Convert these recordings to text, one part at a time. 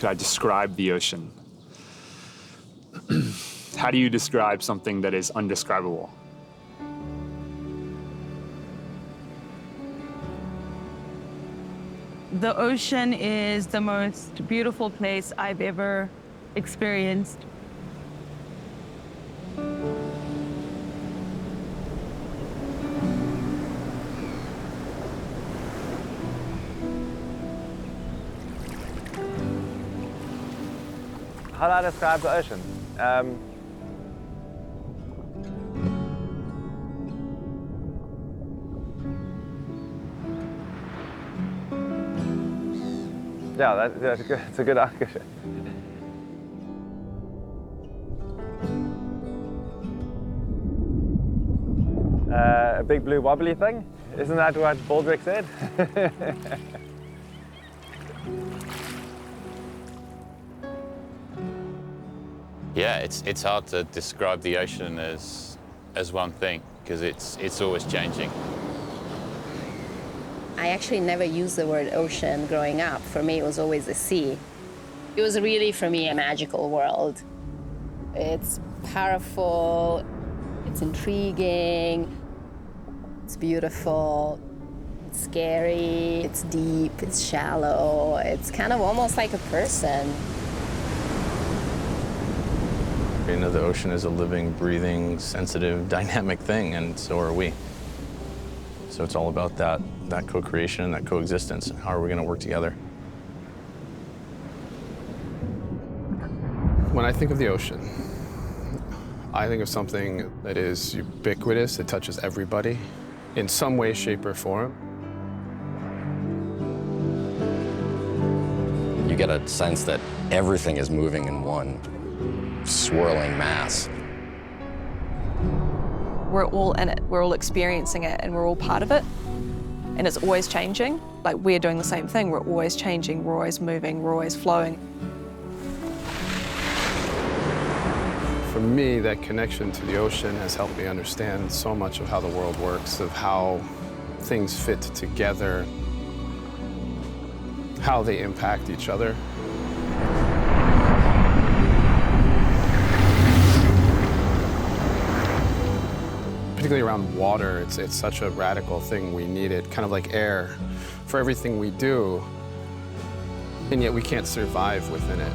could I describe the ocean? How do you describe something that is undescribable? The ocean is the most beautiful place I've ever experienced. How do I describe the ocean? Yeah, that's good. It's a good answer. A big blue wobbly thing? Isn't that what Baldrick said? Yeah, it's hard to describe the ocean as one thing because it's always changing. I actually never used the word ocean growing up. For me, it was always the sea. It was really, for me, a magical world. It's powerful, it's intriguing, it's beautiful, it's scary, it's deep, it's shallow. It's kind of almost like a person. You know, the ocean is a living, breathing, sensitive, dynamic thing, and so are we. So it's all about that co-creation and that coexistence. How are we going to work together? When I think of the ocean, I think of something that is ubiquitous, it touches everybody in some way, shape, or form. You get a sense that everything is moving in one swirling mass. We're all in it, we're all experiencing it, and we're all part of it. And it's always changing. Like, we're doing the same thing. We're always changing, we're always moving, we're always flowing. For me, that connection to the ocean has helped me understand so much of how the world works, of how things fit together, how they impact each other. Particularly around water, it's such a radical thing. We need it, kind of like air, for everything we do, and yet we can't survive within it.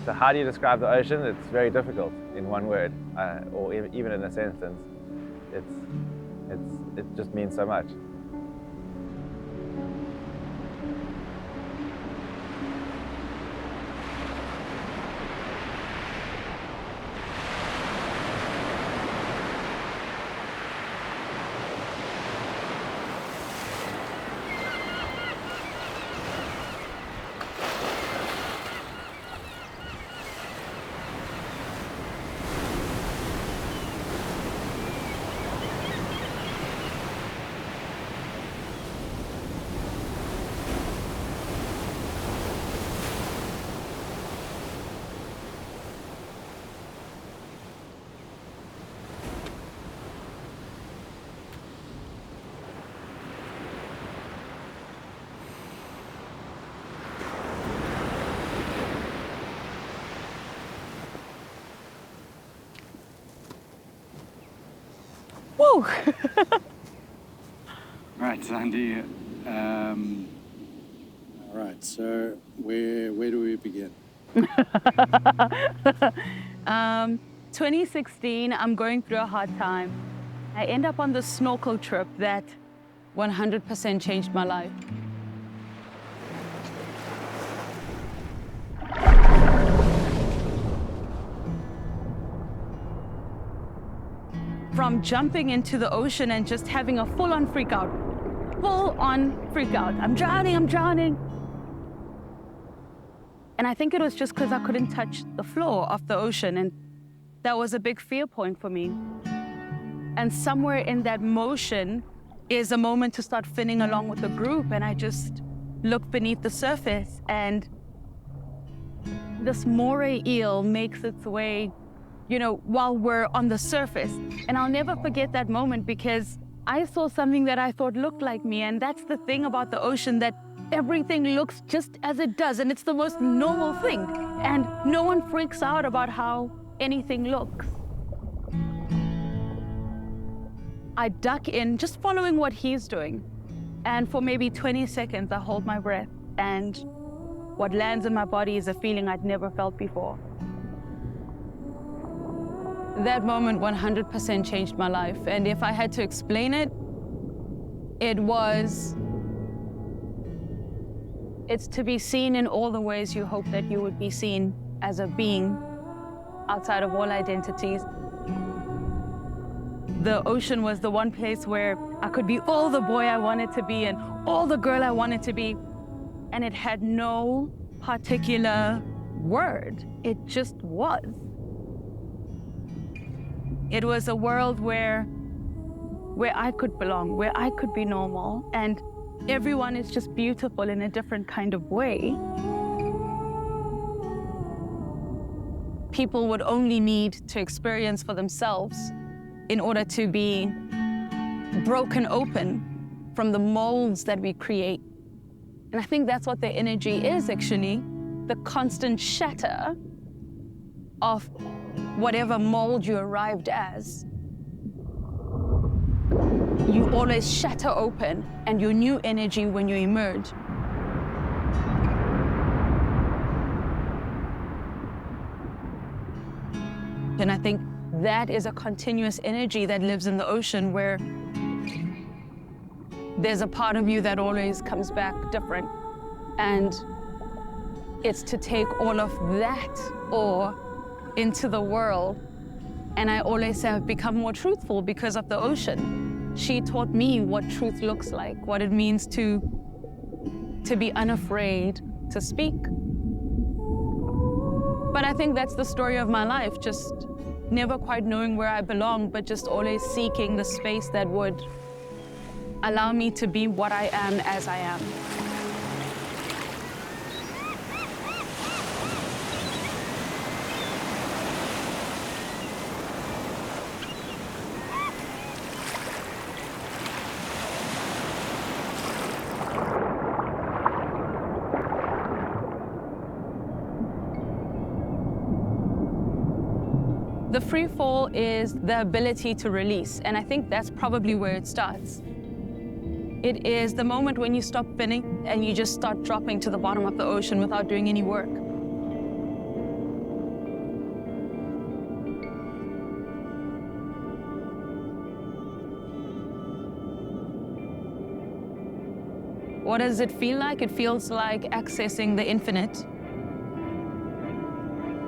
So how do you describe the ocean? It's very difficult in one word, or even in a sentence. It just means so much. Woo! All right, Zandi. All right, so where do we begin? 2016, I'm going through a hard time. I end up on this snorkel trip that 100% changed my life. From jumping into the ocean and just having a full-on freak out. Full-on freak out. I'm drowning, I'm drowning. And I think it was just because I couldn't touch the floor of the ocean, and that was a big fear point for me. And somewhere in that motion is a moment to start finning along with the group. And I just look beneath the surface, and this moray eel makes its way, you know, while we're on the surface. And I'll never forget that moment, because I saw something that I thought looked like me. And that's the thing about the ocean, that everything looks just as it does. And it's the most normal thing. And no one freaks out about how anything looks. I duck in, just following what he's doing. And for maybe 20 seconds, I hold my breath. And what lands in my body is a feeling I'd never felt before. That moment 100% changed my life. And if I had to explain it, it's to be seen in all the ways you hope that you would be seen as a being outside of all identities. The ocean was the one place where I could be all the boy I wanted to be and all the girl I wanted to be. And it had no particular word. It just was. It was a world where I could belong, where I could be normal, and everyone is just beautiful in a different kind of way. People would only need to experience for themselves in order to be broken open from the molds that we create. And I think that's what the energy is, actually, the constant shatter of whatever mold you arrived as. You always shatter open, and your new energy when you emerge. And I think that is a continuous energy that lives in the ocean, where there's a part of you that always comes back different. And it's to take all of that ore into the world. And I always say I've become more truthful because of the ocean. She taught me what truth looks like, what it means to be unafraid to speak. But I think that's the story of my life, just never quite knowing where I belong, but just always seeking the space that would allow me to be what I am as I am. The free fall is the ability to release, and I think that's probably where it starts. It is the moment when you stop spinning and you just start dropping to the bottom of the ocean without doing any work. What does it feel like? It feels like accessing the infinite.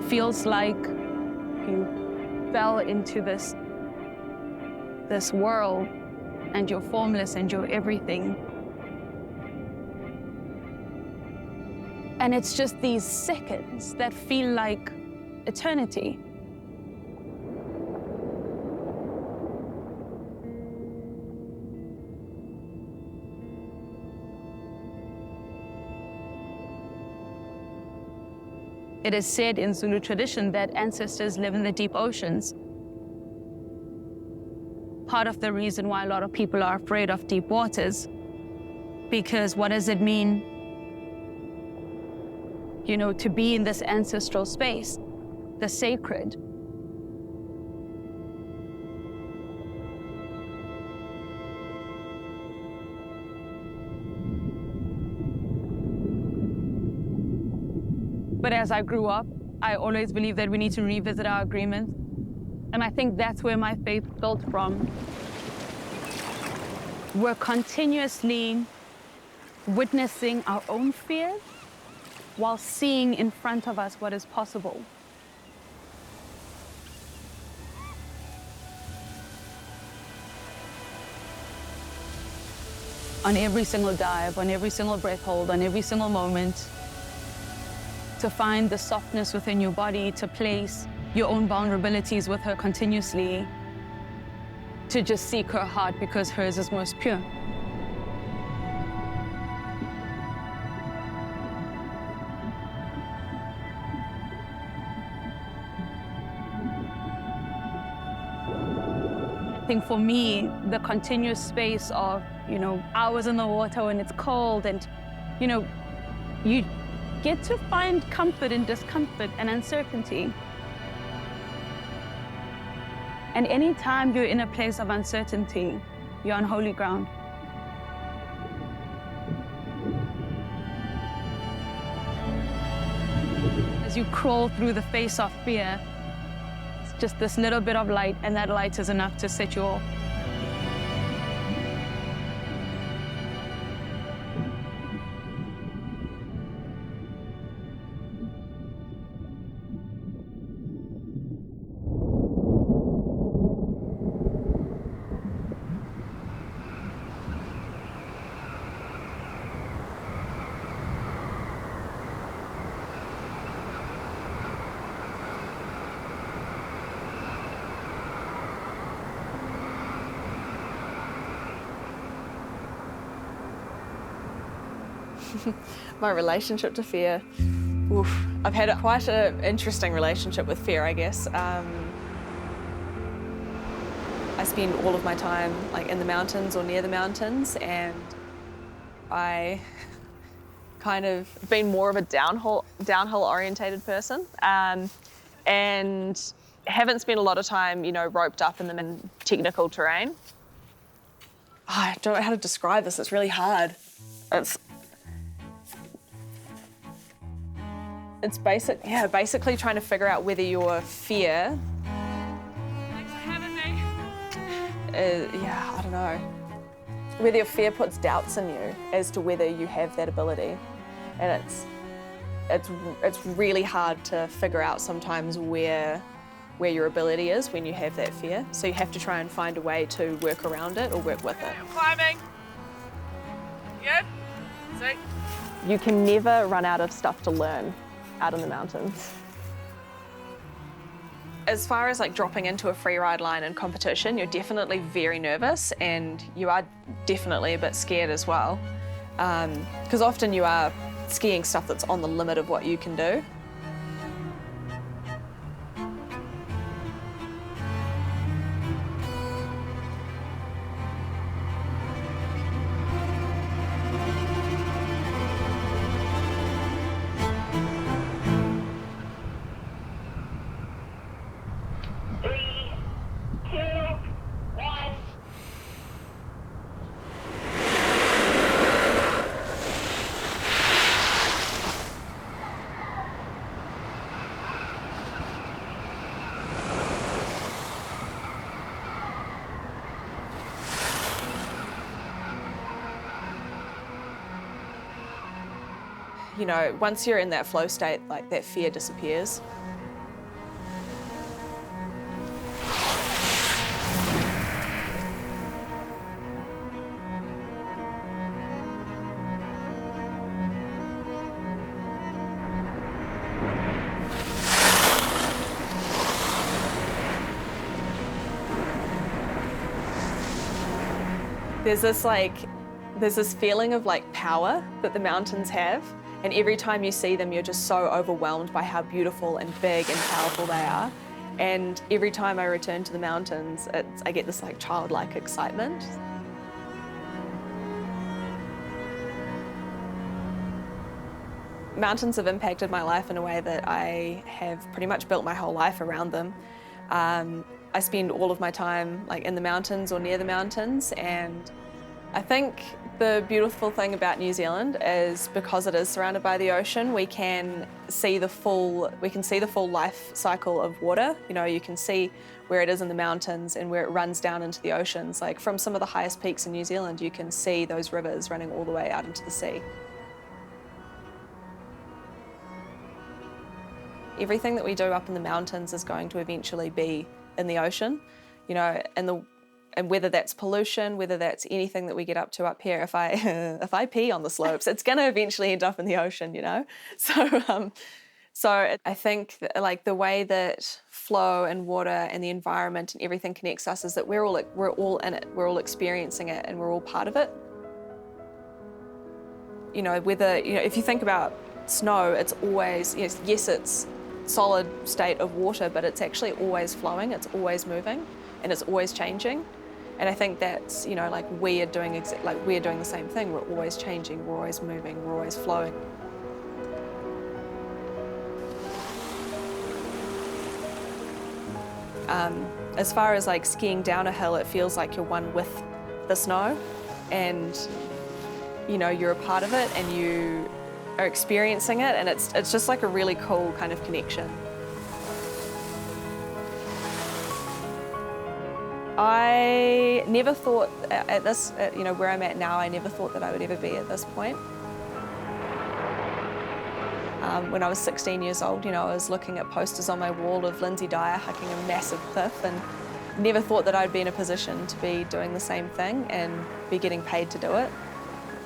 Feels like you fell into this world, and you're formless and you're everything. And it's just these seconds that feel like eternity. It is said in Zulu tradition that ancestors live in the deep oceans. Part of the reason why a lot of people are afraid of deep waters, because what does it mean, you know, to be in this ancestral space, the sacred? But as I grew up, I always believed that we need to revisit our agreements. And I think that's where my faith built from. We're continuously witnessing our own fears while seeing in front of us what is possible. On every single dive, on every single breath hold, on every single moment, to find the softness within your body, to place your own vulnerabilities with her continuously. to just seek her heart because hers is most pure. I think for me, the continuous space of, hours in the water when it's cold and, you get to find comfort in discomfort and uncertainty. And anytime you're in a place of uncertainty, you're on holy ground. As you crawl through the face of fear, it's just this little bit of light, and that light is enough to set you off. My relationship to fear. Oof. I've had quite an interesting relationship with fear, I guess. I spend all of my time in the mountains or near the mountains, and I kind of been more of a downhill orientated person, and haven't spent a lot of time, roped up in the technical terrain. I don't know how to describe this. It's really hard. It's basically trying to figure out whether your fear. Thanks for having me. I don't know. Whether your fear puts doubts in you as to whether you have that ability, and it's really hard to figure out sometimes where your ability is when you have that fear. So you have to try and find a way to work around it or work with it. I'm climbing. Good. Sweet. You can never run out of stuff to learn out in the mountains. As far as dropping into a free ride line in competition, you're definitely very nervous, and you are definitely a bit scared as well. Because often you are skiing stuff that's on the limit of what you can do. Once you're in that flow state, that fear disappears. There's this feeling of power that the mountains have. And every time you see them, you're just so overwhelmed by how beautiful and big and powerful they are. And every time I return to the mountains, I get this childlike excitement. Mountains have impacted my life in a way that I have pretty much built my whole life around them. I spend all of my time in the mountains or near the mountains, and I think the beautiful thing about New Zealand is because it is surrounded by the ocean, we can see the full life cycle of water. You can see where it is in the mountains and where it runs down into the oceans. From some of the highest peaks in New Zealand, you can see those rivers running all the way out into the sea. Everything that we do up in the mountains is going to eventually be in the ocean, and whether that's pollution, whether that's anything that we get up to up here, if I pee on the slopes, it's going to eventually end up in the ocean, So So I think that, like, the way that flow and water and the environment and everything connects us is that we're all in it, we're all experiencing it, and we're all part of it. You know, whether, you know, if you think about snow, it's always, yes, it's solid state of water, but it's actually always flowing, it's always moving, and it's always changing. And I think that's, you know, like we're doing the same thing. We're always changing, we're always moving, we're always flowing. As far as like skiing down a hill, it feels like you're one with the snow, and you know, you're a part of it and you are experiencing it, and it's just like a really cool kind of connection. I never thought you know, where I'm at now, I never thought that I would ever be at this point. When I was 16 years old, you know, I was looking at posters on my wall of Lindsay Dyer hiking a massive cliff, and never thought that I'd be in a position to be doing the same thing and be getting paid to do it.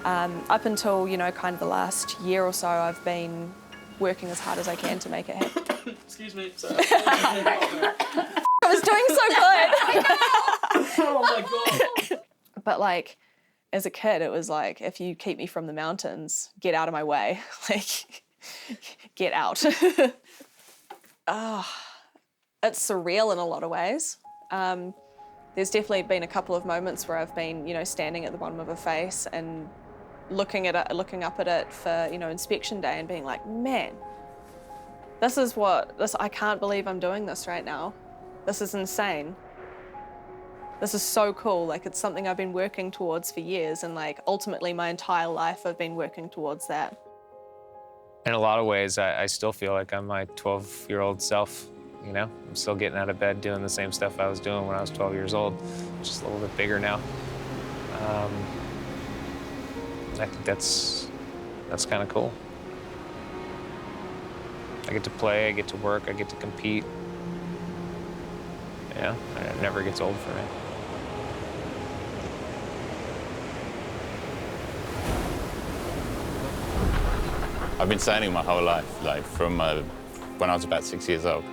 Up until, you know, kind of the last year or so, I've been working as hard as I can to make it happen. Excuse me, sorry. I was doing so good. Oh my God. But like, as a kid, it was like, if you keep me from the mountains, get out of my way. Like, get out. It's surreal in a lot of ways. There's definitely been a couple of moments where I've been, you know, standing at the bottom of a face and looking up at it for, you know, inspection day and being like, man, I can't believe I'm doing this right now. This is insane. This is so cool. Like, it's something I've been working towards for years, and like ultimately my entire life I've been working towards that. In a lot of ways, I still feel like I'm my 12-year-old self, you know? I'm still getting out of bed doing the same stuff I was doing when I was 12 years old, just a little bit bigger now. I think that's kind of cool. I get to play, I get to work, I get to compete. You know, it never gets old for me. I've been sailing my whole life, like from when I was about 6 years old.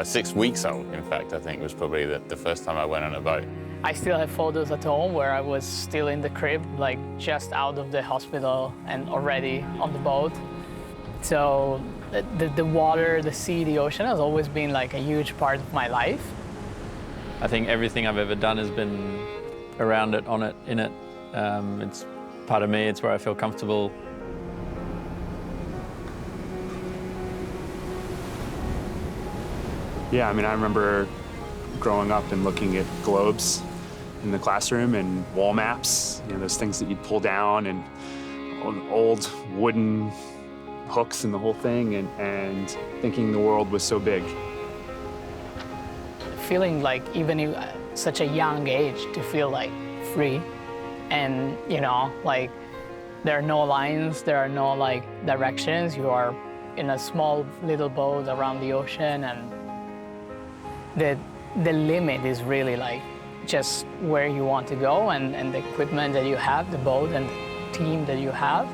6 weeks old, in fact, I think was probably the first time I went on a boat. I still have photos at home where I was still in the crib, like just out of the hospital and already on the boat. So the water, the sea, the ocean has always been like a huge part of my life. I think everything I've ever done has been around it, on it, in it. It's part of me, it's where I feel comfortable. Yeah, I mean, I remember growing up and looking at globes in the classroom and wall maps, you know, those things that you'd pull down, and old wooden hooks and the whole thing, and thinking the world was so big. Feeling like, even at such a young age, to feel like free, and, you know, like there are no lines, there are no like directions. You are in a small little boat around the ocean, and the limit is really like just where you want to go, and the equipment that you have, the boat and the team that you have.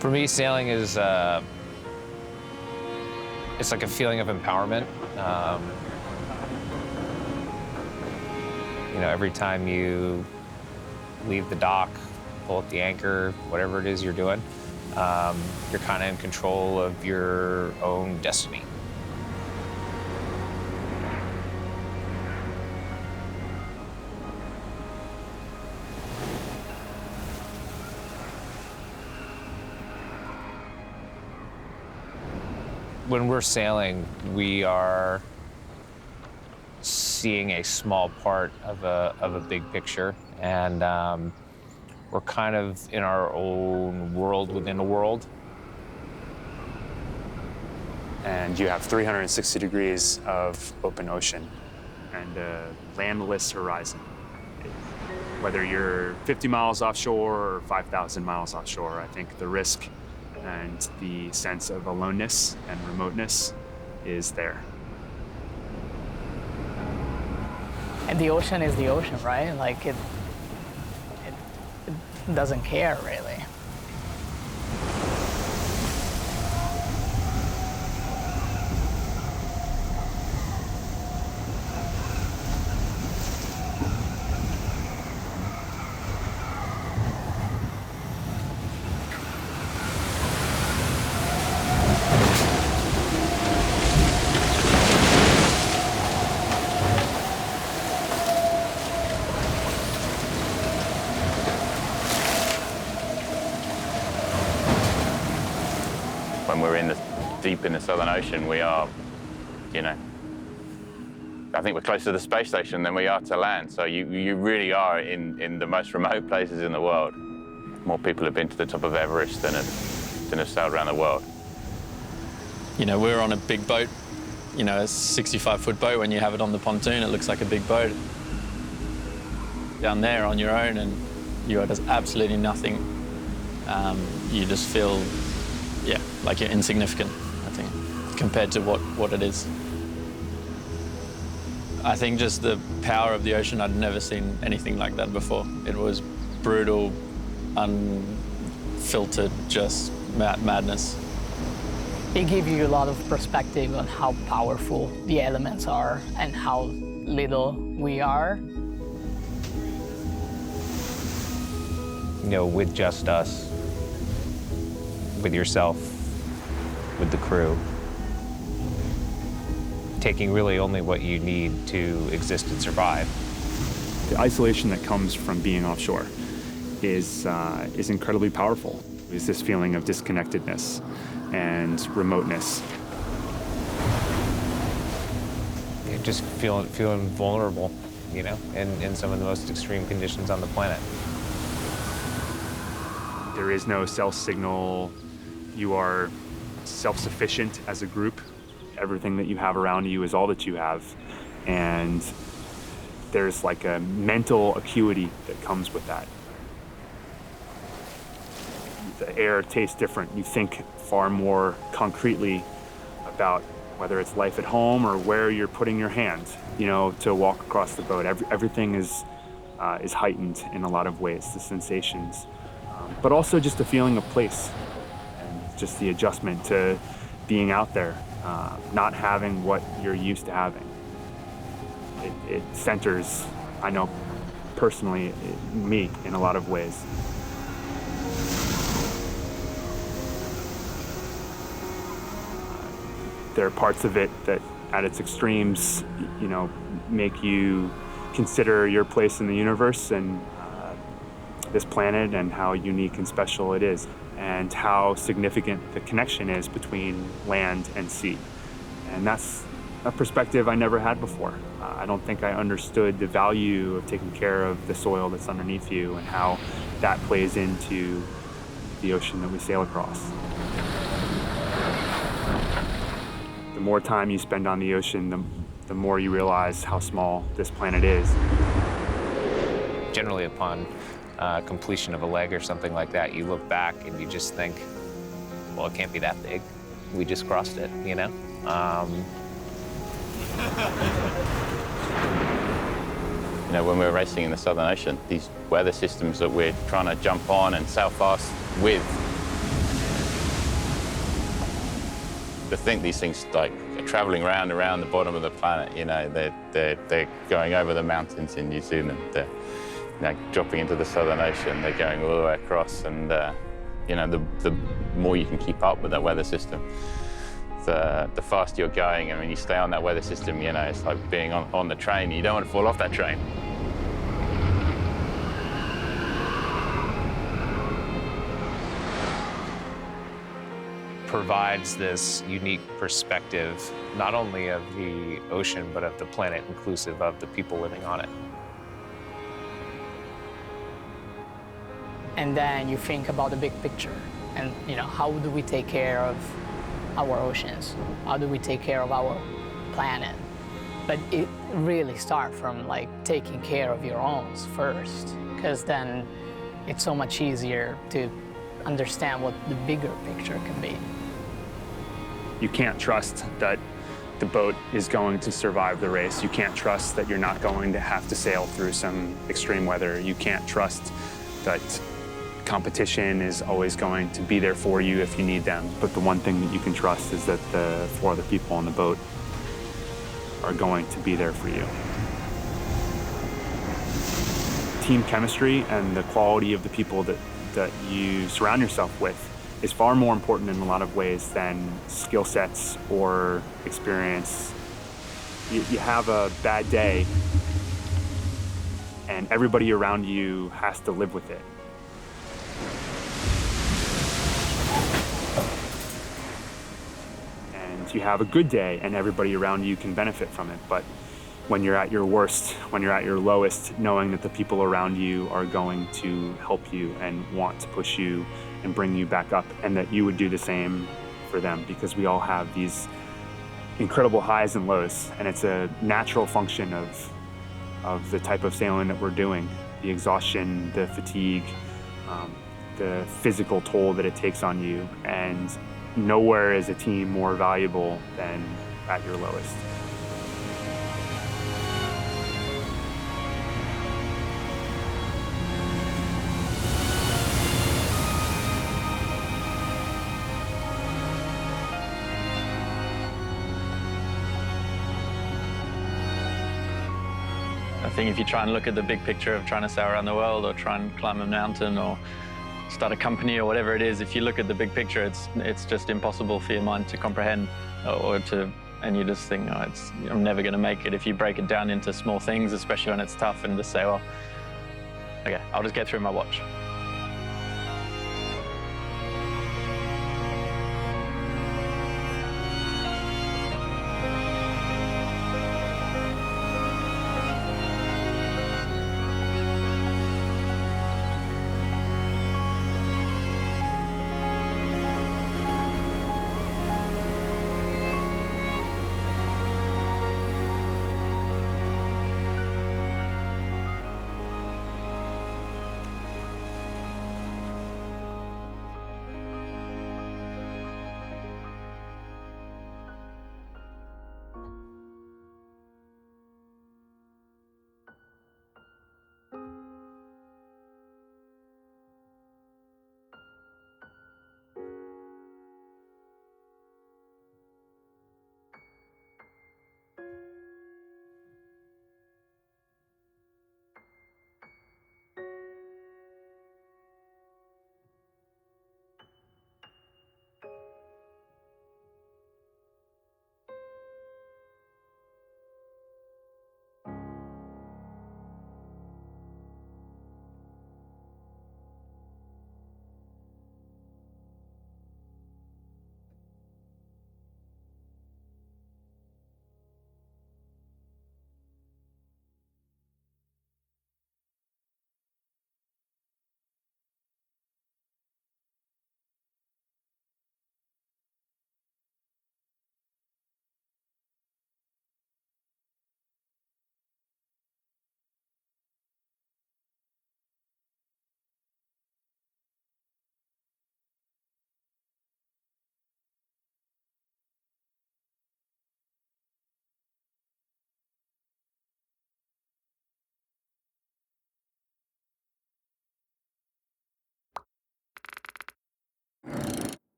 For me, sailing is it's like a feeling of empowerment. You know, every time you leave the dock, pull up the anchor, whatever it is you're doing, you're kind of in control of your own destiny. When we're sailing, we are seeing a small part of a big picture, and we're kind of in our own world within a world. And you have 360 degrees of open ocean and a landless horizon. Whether you're 50 miles offshore or 5,000 miles offshore, I think the risk and the sense of aloneness and remoteness is there. And the ocean is the ocean, right? Like it doesn't care, really. we're deep in the Southern Ocean, we are, you know, I think we're closer to the space station than we are to land. So you really are in the most remote places in the world. More people have been to the top of Everest than have sailed around the world. You know, we're on a big boat, you know, a 65-foot boat. When you have it on the pontoon, it looks like a big boat. Down there on your own, and you are just absolutely nothing. You just feel, yeah, like you're insignificant, I think, compared to what it is. I think just the power of the ocean, I'd never seen anything like that before. It was brutal, unfiltered, just madness. It gives you a lot of perspective on how powerful the elements are and how little we are. You know, with just us, with yourself, with the crew, taking really only what you need to exist and survive. The isolation that comes from being offshore is incredibly powerful. It's this feeling of disconnectedness and remoteness. You're just feeling vulnerable, you know, in some of the most extreme conditions on the planet. There is no cell signal. You are self-sufficient as a group. Everything that you have around you is all that you have. And there's like a mental acuity that comes with that. The air tastes different. You think far more concretely about whether it's life at home or where you're putting your hand, you know, to walk across the boat. Everything is heightened in a lot of ways, the sensations. But also just a feeling of place and just the adjustment to being out there, not having what you're used to having. It centers, I know personally, me in a lot of ways. There are parts of it that at its extremes, you know, make you consider your place in the universe and this planet and how unique and special it is and how significant the connection is between land and sea. And that's a perspective I never had before. I don't think I understood the value of taking care of the soil that's underneath you and how that plays into the ocean that we sail across. The more time you spend on the ocean, the more you realize how small this planet is. Generally, upon completion of a leg or something like that, you look back and you just think, well, it can't be that big. We just crossed it, you know? You know, when we're racing in the Southern Ocean, these weather systems that we're trying to jump on and sail fast with, to think these things like are traveling around the bottom of the planet, you know, they're going over the mountains in New Zealand, they're, you know, dropping into the Southern Ocean, they're going all the way across, and you know, the more you can keep up with that weather system, the faster you're going. And when you stay on that weather system, you know, it's like being on the train. You don't want to fall off that train. Provides this unique perspective, not only of the ocean, but of the planet, inclusive of the people living on it. And then you think about the big picture and, you know, how do we take care of our oceans? How do we take care of our planet? But it really starts from like taking care of your own first, because then it's so much easier to understand what the bigger picture can be. You can't trust that the boat is going to survive the race. You can't trust that you're not going to have to sail through some extreme weather. You can't trust that competition is always going to be there for you if you need them. But the one thing that you can trust is that the 4 other people on the boat are going to be there for you. Team chemistry and the quality of the people that you surround yourself with is far more important in a lot of ways than skill sets or experience. You have a bad day and everybody around you has to live with it. you have a good day and everybody around you can benefit from it. But when you're at your worst, when you're at your lowest, knowing that the people around you are going to help you and want to push you and bring you back up, and that you would do the same for them, because we all have these incredible highs and lows, and it's a natural function of the type of sailing that we're doing. The exhaustion, the fatigue, the physical toll that it takes on you, and nowhere is a team more valuable than at your lowest. I think if you try and look at the big picture of trying to sail around the world or try and climb a mountain or start a company or whatever it is, if you look at the big picture, it's just impossible for your mind to comprehend and you just think, oh, I'm never going to make it. If you break it down into small things, especially when it's tough, and just say, well, okay, I'll just get through my watch.